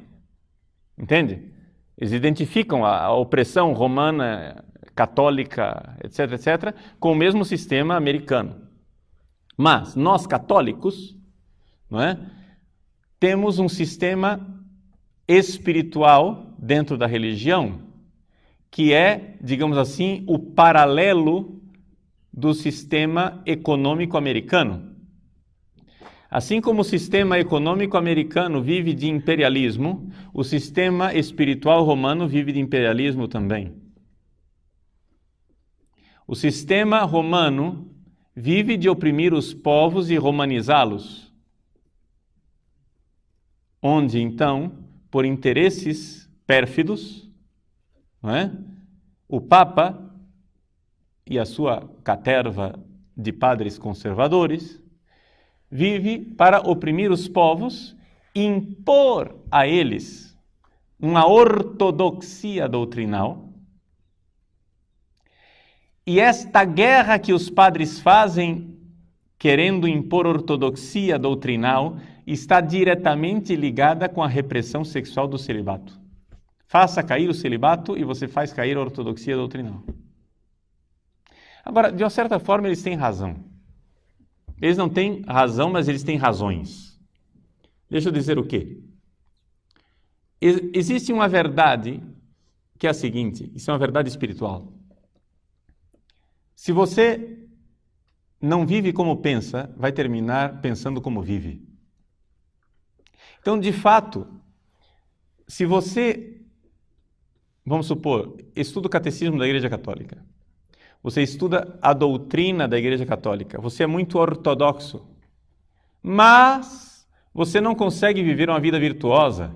Entende? Eles identificam a opressão romana, católica, etc., etc., com o mesmo sistema americano. Mas nós, católicos, não é? Temos um sistema espiritual dentro da religião, que é, digamos assim, o paralelo do sistema econômico americano. Assim como o sistema econômico americano vive de imperialismo, o sistema espiritual romano vive de imperialismo também. O sistema romano vive de oprimir os povos e romanizá-los, onde então, por interesses pérfidos, não é? O Papa e a sua caterva de padres conservadores vive para oprimir os povos e impor a eles uma ortodoxia doutrinal. E esta guerra que os padres fazem querendo impor ortodoxia doutrinal, está diretamente ligada com a repressão sexual do celibato. Faça cair o celibato e você faz cair a ortodoxia doutrinal. Agora, de uma certa forma, eles têm razão. Eles não têm razão, mas eles têm razões. Deixa eu dizer o quê? Existe uma verdade que é a seguinte, isso é uma verdade espiritual. Se você não vive como pensa, vai terminar pensando como vive. Então, de fato, se você, vamos supor, estuda o catecismo da Igreja Católica, você estuda a doutrina da Igreja Católica, você é muito ortodoxo, mas você não consegue viver uma vida virtuosa.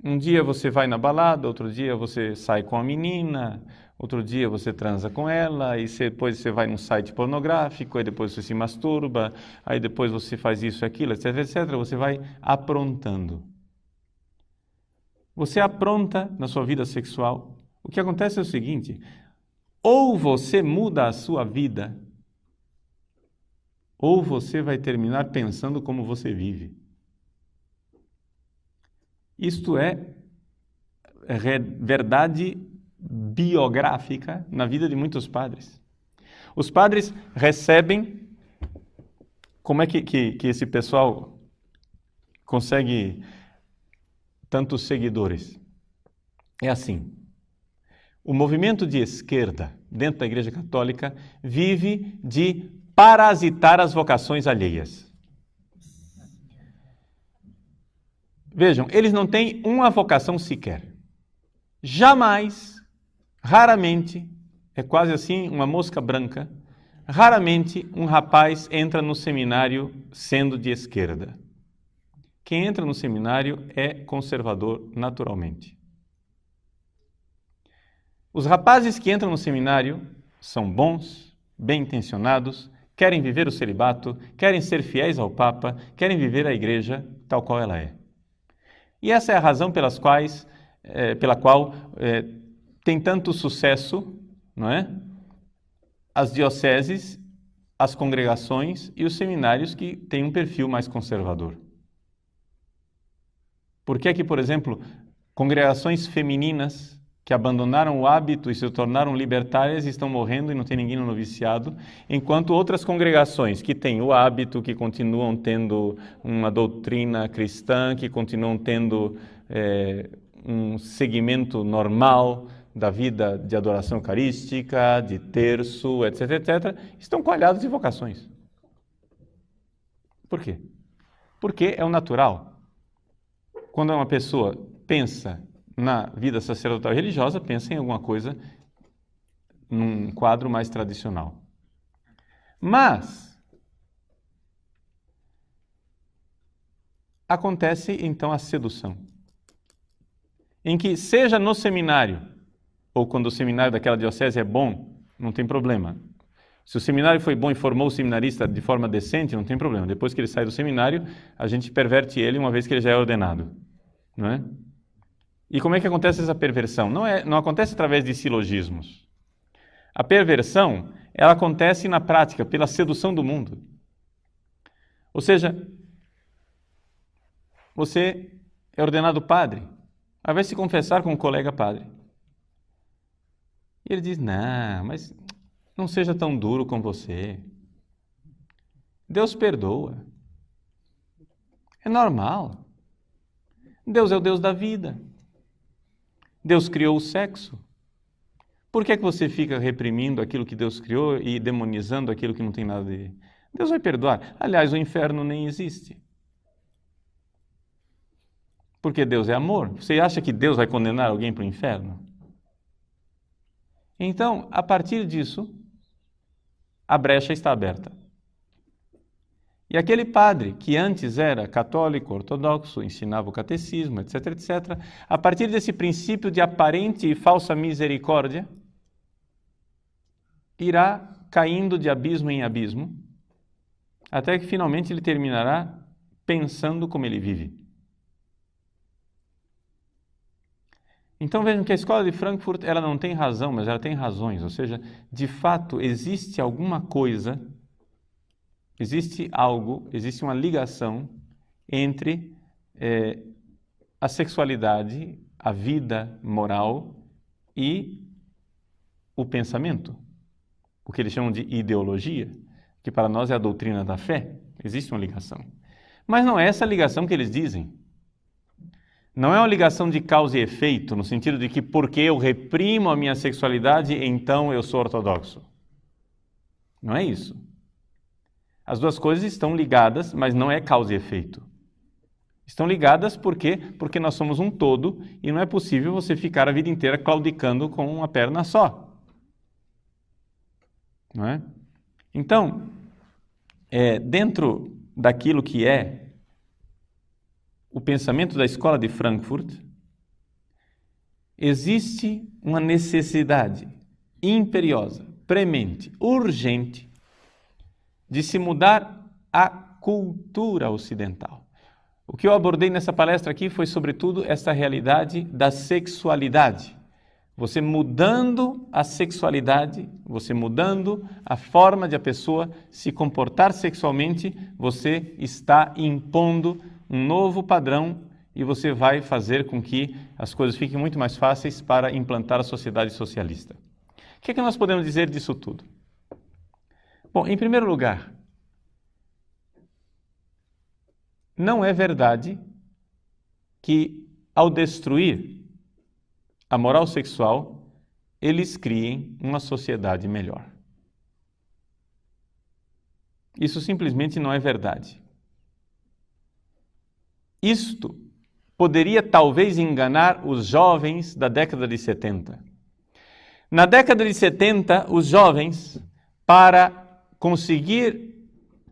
Um dia você vai na balada, outro dia você sai com a menina, outro dia você transa com ela, e depois você vai num site pornográfico, aí depois você se masturba, aí depois você faz isso e aquilo, etc, etc. Você vai aprontando. Você apronta na sua vida sexual. O que acontece é o seguinte, ou você muda a sua vida, ou você vai terminar pensando como você vive. Isto é verdade biográfica na vida de muitos padres. Os padres recebem... Como é que esse pessoal consegue tantos seguidores? É assim. O movimento de esquerda dentro da Igreja Católica vive de parasitar as vocações alheias. Vejam, eles não têm uma vocação sequer. Jamais, raramente, é quase assim uma mosca branca, raramente um rapaz entra no seminário sendo de esquerda. Quem entra no seminário é conservador naturalmente. Os rapazes que entram no seminário são bons, bem-intencionados, querem viver o celibato, querem ser fiéis ao Papa, querem viver a Igreja tal qual ela é. E essa é a razão pela qual tem tanto sucesso, não é? As dioceses, as congregações e os seminários que têm um perfil mais conservador. Por que é que, por exemplo, congregações femininas que abandonaram o hábito e se tornaram libertárias estão morrendo e não tem ninguém no noviciado, enquanto outras congregações que têm o hábito, que continuam tendo uma doutrina cristã, que continuam tendo um segmento normal da vida de adoração eucarística, de terço, etc., etc., estão coalhados de vocações. Por quê? Porque é o natural. Quando uma pessoa pensa na vida sacerdotal e religiosa, pensa em alguma coisa num quadro mais tradicional. Mas acontece então a sedução, em que seja no seminário, ou quando o seminário daquela diocese é bom, não tem problema. Se o seminário foi bom e formou o seminarista de forma decente, não tem problema. Depois que ele sai do seminário, a gente perverte ele uma vez que ele já é ordenado, não é? E como é que acontece essa perversão? Não acontece através de silogismos. A perversão, ela acontece na prática, pela sedução do mundo. Ou seja, você é ordenado padre, aí vai se confessar com um colega padre. E ele diz, não, mas não seja tão duro com você. Deus perdoa. É normal. Deus é o Deus da vida. Deus criou o sexo. Por que é que você fica reprimindo aquilo que Deus criou e demonizando aquilo que não tem nada a ver? Deus vai perdoar. Aliás, o inferno nem existe. Porque Deus é amor. Você acha que Deus vai condenar alguém para o inferno? Então, a partir disso, a brecha está aberta. E aquele padre que antes era católico, ortodoxo, ensinava o catecismo, etc., etc., a partir desse princípio de aparente e falsa misericórdia, irá caindo de abismo em abismo, até que finalmente ele terminará pensando como ele vive. Então vejam que a escola de Frankfurt ela não tem razão, mas ela tem razões, ou seja, de fato existe alguma coisa existe uma ligação entre a sexualidade, a vida moral e o pensamento, o que eles chamam de ideologia, que para nós é a doutrina da fé. Existe uma ligação. Mas não é essa ligação que eles dizem. Não é uma ligação de causa e efeito, no sentido de que porque eu reprimo a minha sexualidade, então eu sou ortodoxo. Não é isso. As duas coisas estão ligadas, mas não é causa e efeito. Estão ligadas porque nós somos um todo e não é possível você ficar a vida inteira claudicando com uma perna só. Não é? Então, dentro daquilo que é o pensamento da escola de Frankfurt, existe uma necessidade imperiosa, premente, urgente, de se mudar a cultura ocidental. O que eu abordei nessa palestra aqui foi, sobretudo, essa realidade da sexualidade. Você mudando a sexualidade, você mudando a forma de a pessoa se comportar sexualmente, você está impondo um novo padrão e você vai fazer com que as coisas fiquem muito mais fáceis para implantar a sociedade socialista. O que é que nós podemos dizer disso tudo? Bom, em primeiro lugar, não é verdade que ao destruir a moral sexual, eles criem uma sociedade melhor. Isso simplesmente não é verdade. Isto poderia talvez enganar os jovens da década de 70. Na década de 70, os jovens, para conseguir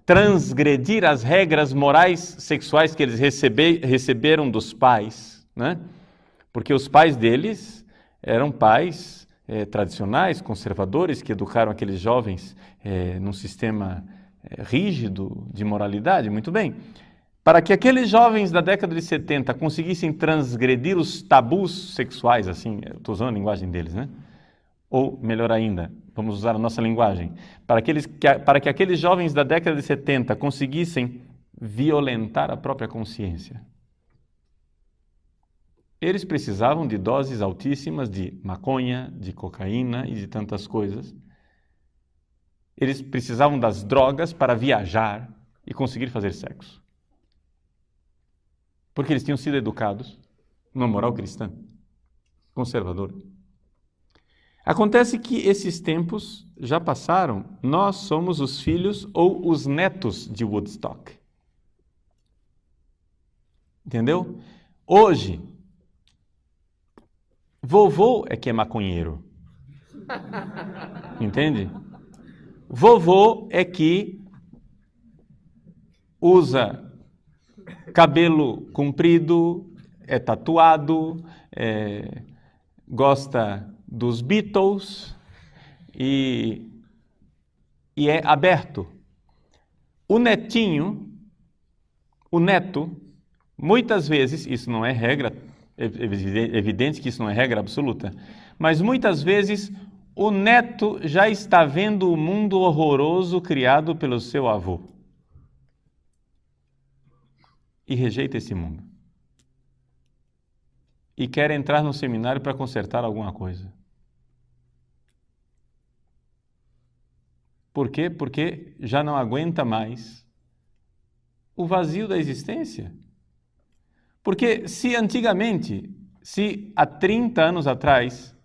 transgredir as regras morais sexuais que eles receberam dos pais, né? Porque os pais deles eram pais tradicionais, conservadores, que educaram aqueles jovens num sistema rígido de moralidade, muito bem. Para que aqueles jovens da década de 70 conseguissem transgredir os tabus sexuais, assim, estou usando a linguagem deles, né? Ou, melhor ainda, vamos usar a nossa linguagem, para que aqueles jovens da década de 70 conseguissem violentar a própria consciência, eles precisavam de doses altíssimas de maconha, de cocaína e de tantas coisas. Eles precisavam das drogas para viajar e conseguir fazer sexo. Porque eles tinham sido educados numa moral cristã, conservadora. Acontece que esses tempos já passaram. Nós somos os filhos ou os netos de Woodstock. Entendeu? Hoje, vovô é que é maconheiro. Entende? Vovô é que usa cabelo comprido, é tatuado, gosta dos Beatles e é aberto. O neto, muitas vezes, isso não é regra, é evidente que isso não é regra absoluta, mas muitas vezes o neto já está vendo o mundo horroroso criado pelo seu avô e rejeita esse mundo e quer entrar no seminário para consertar alguma coisa. Por quê? Porque já não aguenta mais o vazio da existência. Porque se antigamente, se há 30 anos atrás,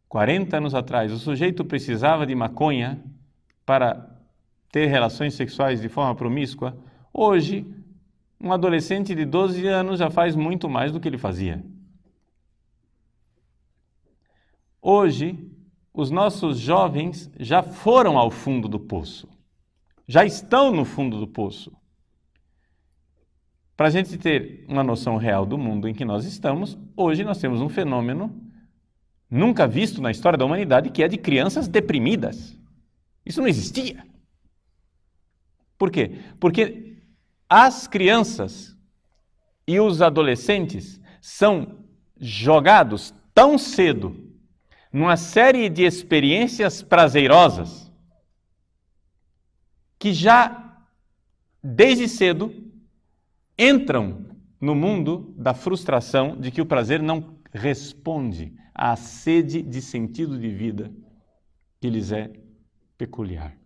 40 anos atrás, o sujeito precisava de maconha para ter relações sexuais de forma promíscua, hoje, um adolescente de 12 anos já faz muito mais do que ele fazia. Hoje, os nossos jovens já foram ao fundo do poço, já estão no fundo do poço. Para a gente ter uma noção real do mundo em que nós estamos, hoje nós temos um fenômeno nunca visto na história da humanidade, que é de crianças deprimidas. Isso não existia. Por quê? Porque as crianças e os adolescentes são jogados tão cedo numa série de experiências prazerosas que já, desde cedo, entram no mundo da frustração de que o prazer não responde à sede de sentido de vida que lhes é peculiar.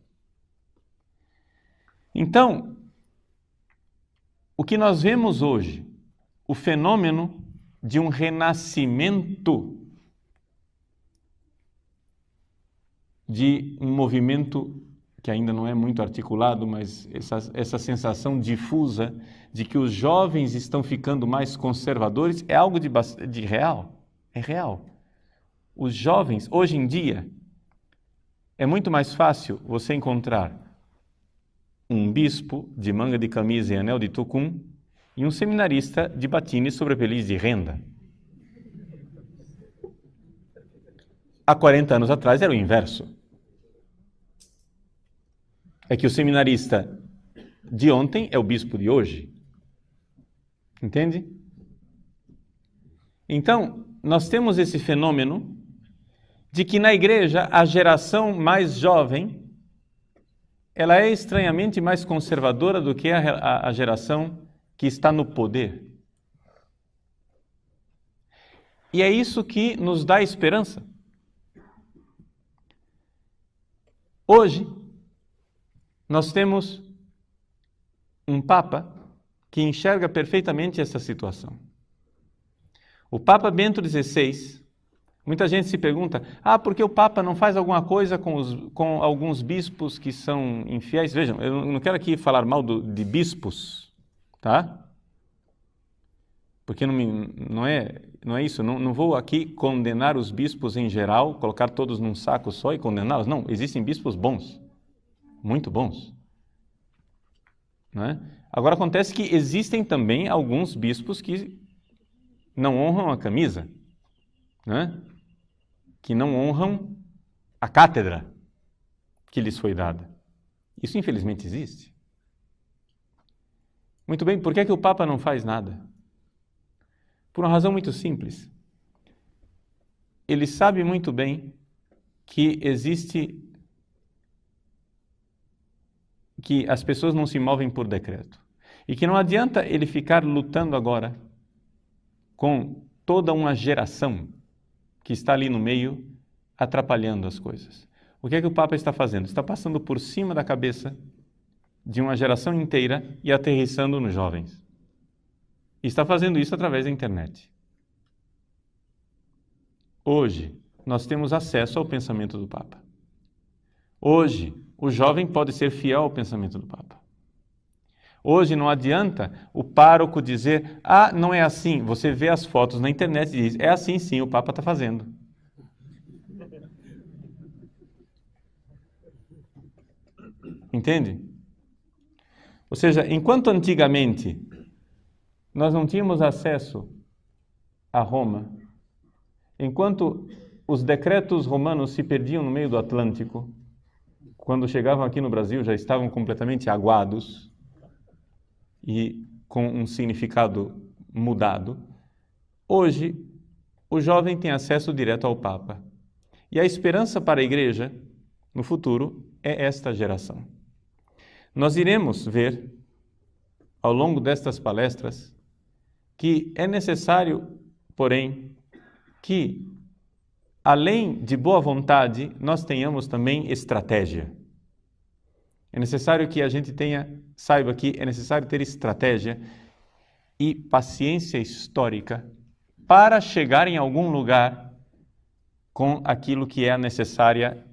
Então, o que nós vemos hoje, o fenômeno de um renascimento de um movimento que ainda não é muito articulado, mas essa sensação difusa de que os jovens estão ficando mais conservadores é algo de real. É real. Os jovens, hoje em dia, é muito mais fácil você encontrar um bispo de manga de camisa e anel de tucum e um seminarista de batina e sobrepeliz de renda. Há 40 anos atrás era o inverso. É que o seminarista de ontem é o bispo de hoje. Entende? Então, nós temos esse fenômeno de que na igreja a geração mais jovem ela é estranhamente mais conservadora do que a geração que está no poder. E é isso que nos dá esperança. Hoje, nós temos um Papa que enxerga perfeitamente essa situação. O Papa Bento XVI, muita gente se pergunta, por que o Papa não faz alguma coisa com alguns bispos que são infiéis? Vejam, eu não quero aqui falar mal de bispos, tá? Porque não é isso, não vou aqui condenar os bispos em geral, colocar todos num saco só e condená-los. Não, existem bispos bons, muito bons. Né? Agora acontece que existem também alguns bispos que não honram a camisa, né? Que não honram a cátedra que lhes foi dada. Isso infelizmente existe. Muito bem, por que o Papa não faz nada? Por uma razão muito simples. Ele sabe muito bem que que as pessoas não se movem por decreto. E que não adianta ele ficar lutando agora com toda uma geração que está ali no meio atrapalhando as coisas. O que é que o Papa está fazendo? Está passando por cima da cabeça de uma geração inteira e aterrissando nos jovens. E está fazendo isso através da internet. Hoje, nós temos acesso ao pensamento do Papa. Hoje, o jovem pode ser fiel ao pensamento do Papa. Hoje não adianta o pároco dizer, não é assim. Você vê as fotos na internet e diz, é assim sim, o Papa está fazendo. Entende? Ou seja, enquanto antigamente nós não tínhamos acesso a Roma, enquanto os decretos romanos se perdiam no meio do Atlântico, quando chegavam aqui no Brasil já estavam completamente aguados e com um significado mudado. Hoje, o jovem tem acesso direto ao Papa. E a esperança para a igreja, no futuro, é esta geração. Nós iremos ver, ao longo destas palestras, que é necessário, porém, que, além de boa vontade, nós tenhamos também estratégia. É necessário que a gente saiba que é necessário ter estratégia e paciência histórica para chegar em algum lugar com aquilo que é a necessária,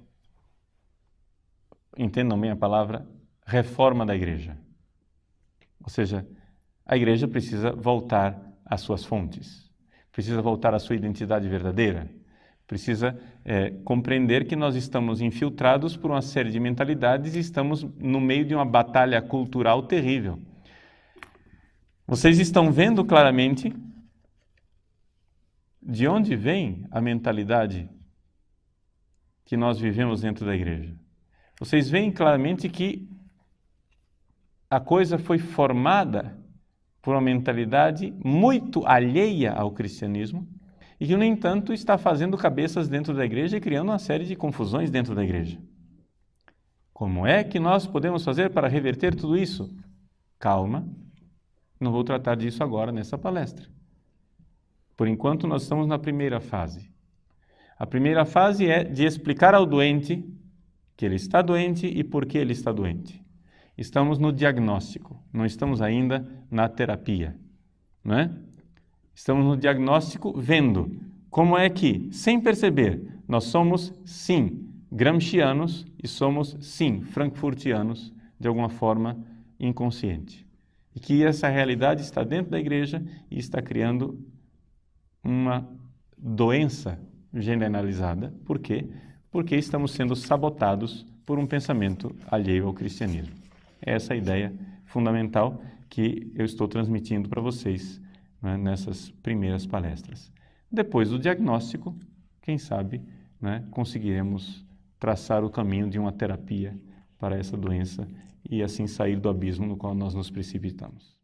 entendam bem a palavra, reforma da igreja. Ou seja, a igreja precisa voltar às suas fontes, precisa voltar à sua identidade verdadeira, precisa compreender que nós estamos infiltrados por uma série de mentalidades e estamos no meio de uma batalha cultural terrível. Vocês estão vendo claramente de onde vem a mentalidade que nós vivemos dentro da igreja. Vocês veem claramente que a coisa foi formada por uma mentalidade muito alheia ao cristianismo e que, no entanto, está fazendo cabeças dentro da igreja e criando uma série de confusões dentro da igreja. Como é que nós podemos fazer para reverter tudo isso? Calma, não vou tratar disso agora nessa palestra. Por enquanto, nós estamos na primeira fase. A primeira fase é de explicar ao doente que ele está doente e por que ele está doente. Estamos no diagnóstico, não estamos ainda na terapia, não é? Estamos no diagnóstico vendo como é que, sem perceber, nós somos, sim, gramscianos e somos, sim, frankfurtianos, de alguma forma inconsciente. E que essa realidade está dentro da igreja e está criando uma doença generalizada. Por quê? Porque estamos sendo sabotados por um pensamento alheio ao cristianismo. Essa é a ideia fundamental que eu estou transmitindo para vocês, né, nessas primeiras palestras. Depois do diagnóstico, quem sabe, né, conseguiremos traçar o caminho de uma terapia para essa doença e assim sair do abismo no qual nós nos precipitamos.